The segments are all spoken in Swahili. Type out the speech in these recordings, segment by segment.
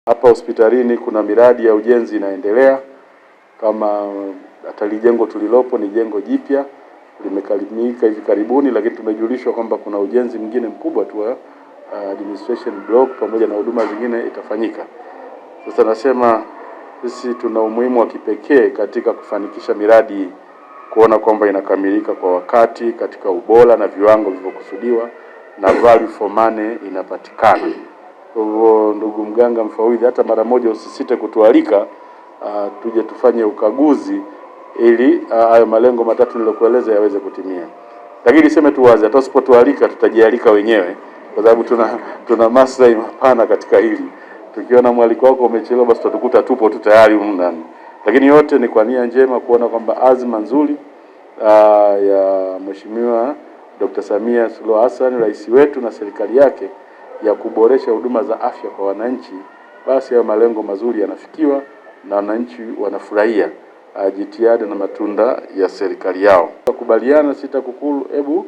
Hapa hospitalini kuna miradi ya ujenzi inaendelea, kama hata jengo tulilopo ni jengo jipya limekamilika hivi karibuni, lakini tumejulishwa kwamba kuna ujenzi mwingine mkubwa tu wa administration block pamoja na huduma zingine itafanyika. Sasa nasema sisi tuna umuhimu wa kipekee katika kufanikisha miradi, kuona kwamba inakamilika kwa wakati katika ubora na viwango vilivyokusudiwa na value for money inapatikana. Kwa hivyo ndugu mganga mfawidhi, hata mara moja usisite kutualika tuje tufanye ukaguzi ili hayo malengo matatu nilokueleza yaweze kutimia. Lakini niseme tu wazi, hata usipotualika tutajialika wenyewe, kwa sababu tuna maslahi mapana katika hili. Tukiona mwaliko wako umechelewa, basi tutakuta tupo tu tayari humu ndani. Lakini yote ni kwa nia njema, kuona kwamba azma nzuri ya Mheshimiwa Dr. Samia Suluhu Hassan, rais wetu, na serikali yake ya kuboresha huduma za afya kwa wananchi, basi hayo malengo mazuri yanafikiwa na wananchi wanafurahia jitihada na matunda ya serikali yao. Tukubaliana TAKUKURU, hebu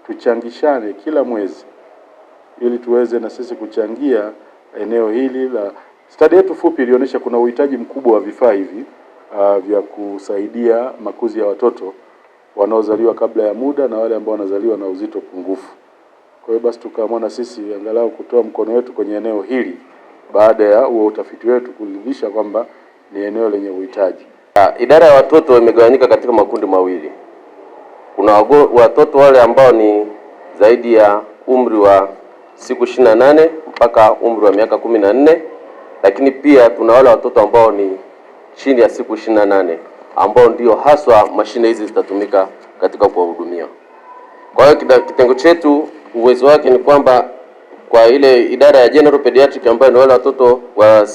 tuchangishane kila mwezi ili tuweze na sisi kuchangia eneo hili la study yetu fupi ilionyesha kuna uhitaji mkubwa wa vifaa hivi vya kusaidia makuzi ya watoto wanaozaliwa kabla ya muda na wale ambao wanazaliwa na uzito pungufu. Kwa hiyo basi tukaamua na sisi angalau kutoa mkono wetu kwenye eneo hili baada ya huo utafiti wetu kuridhisha kwamba ni eneo lenye uhitaji. Idara ya watoto imegawanyika katika makundi mawili. Kuna watoto wale ambao ni zaidi ya umri wa siku 28 mpaka umri wa miaka 14, lakini pia tuna wale watoto ambao ni chini ya siku 28 ambao ndio haswa mashine hizi zitatumika katika kuwahudumia. Kwa hiyo kitengo chetu uwezo wake ni kwamba kwa ile idara ya General Pediatric ambayo ni wale watoto wa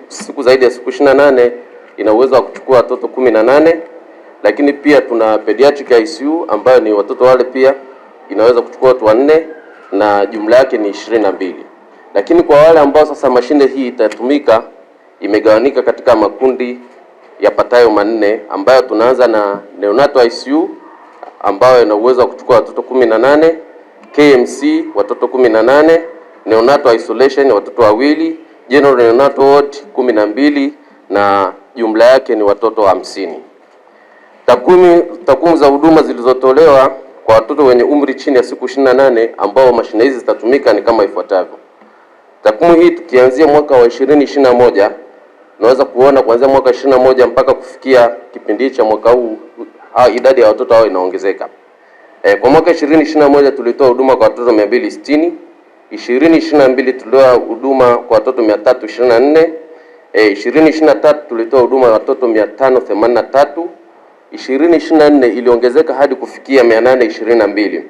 siku zaidi ya siku 28 ina uwezo wa kuchukua watoto 18, lakini pia tuna Pediatric ICU ambayo ni watoto wale pia inaweza kuchukua watu 4 na jumla yake ni 22. Lakini kwa wale ambao sasa mashine hii itatumika, imegawanika katika makundi yapatayo manne, ambayo tunaanza na Neonatal ICU ambayo ina uwezo wa kuchukua watoto 18, KMC watoto 18, Neonatal Isolation watoto 2, General Neonatal Ward 12 na jumla yake ni watoto 50. Takwimu za huduma zilizotolewa kwa watoto wenye umri chini ya siku 28 ambao mashine hizi zitatumika ni kama ifuatavyo. Takwimu hii tukianzia mwaka wa 2021, tunaweza kuona kuanzia mwaka 21 mpaka kufikia kipindi cha mwaka huu idadi ya watoto hao inaongezeka. Kwa mwaka 2021 tulitoa huduma kwa watoto 260, 2022 tulitoa huduma kwa watoto 324, 2023 tulitoa huduma kwa watoto 583, 2024 iliongezeka hadi kufikia 822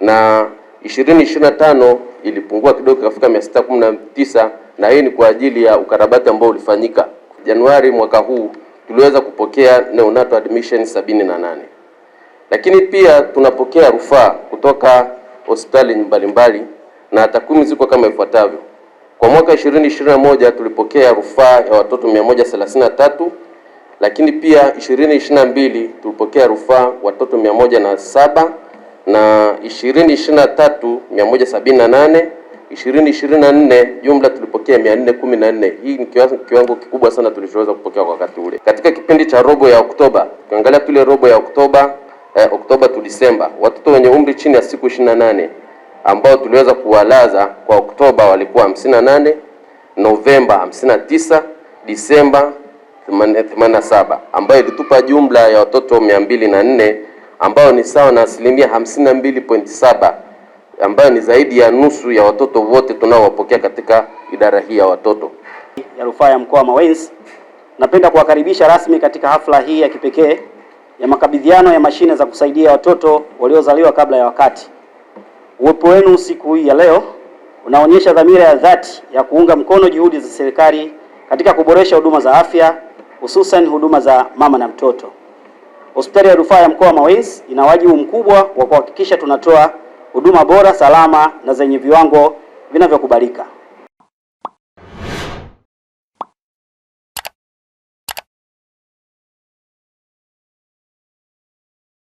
na 2025 ilipungua kidogo kufika 619, na hii ni kwa ajili ya ukarabati ambao ulifanyika. Januari mwaka huu tuliweza kupokea neonatal admission 78. Lakini pia tunapokea rufaa kutoka hospitali mbalimbali na takwimu ziko kama ifuatavyo. Kwa mwaka 2021 tulipokea rufaa ya watoto 133, lakini pia 2022 tulipokea rufaa watoto 107 na 2023 178, 2024 jumla tulipokea 414. Hii ni kiwango kikubwa sana tulichoweza kupokea kwa wakati ule. Katika kipindi cha robo ya Oktoba, tukiangalia tule robo ya Oktoba tu Disemba, watoto wenye umri chini ya siku 28 ambao tuliweza kuwalaza kwa Oktoba walikuwa 58, Novemba 59, Disemba 87, ambayo ilitupa jumla ya watoto 204 ambao ni sawa na 52.7%, ambayo ni zaidi ya nusu ya watoto wote tunaowapokea katika idara hii ya watoto ya rufaa ya mkoa wa Mawenzi. Napenda kuwakaribisha rasmi katika hafla hii ya kipekee ya makabidhiano ya mashine za kusaidia watoto waliozaliwa kabla ya wakati. Uwepo wenu siku hii ya leo unaonyesha dhamira ya dhati ya kuunga mkono juhudi za serikali katika kuboresha huduma za afya, hususan huduma za mama na mtoto. Hospitali ya Rufaa ya Mkoa wa Mawenzi ina wajibu mkubwa wa kuhakikisha tunatoa huduma bora, salama na zenye viwango vinavyokubalika.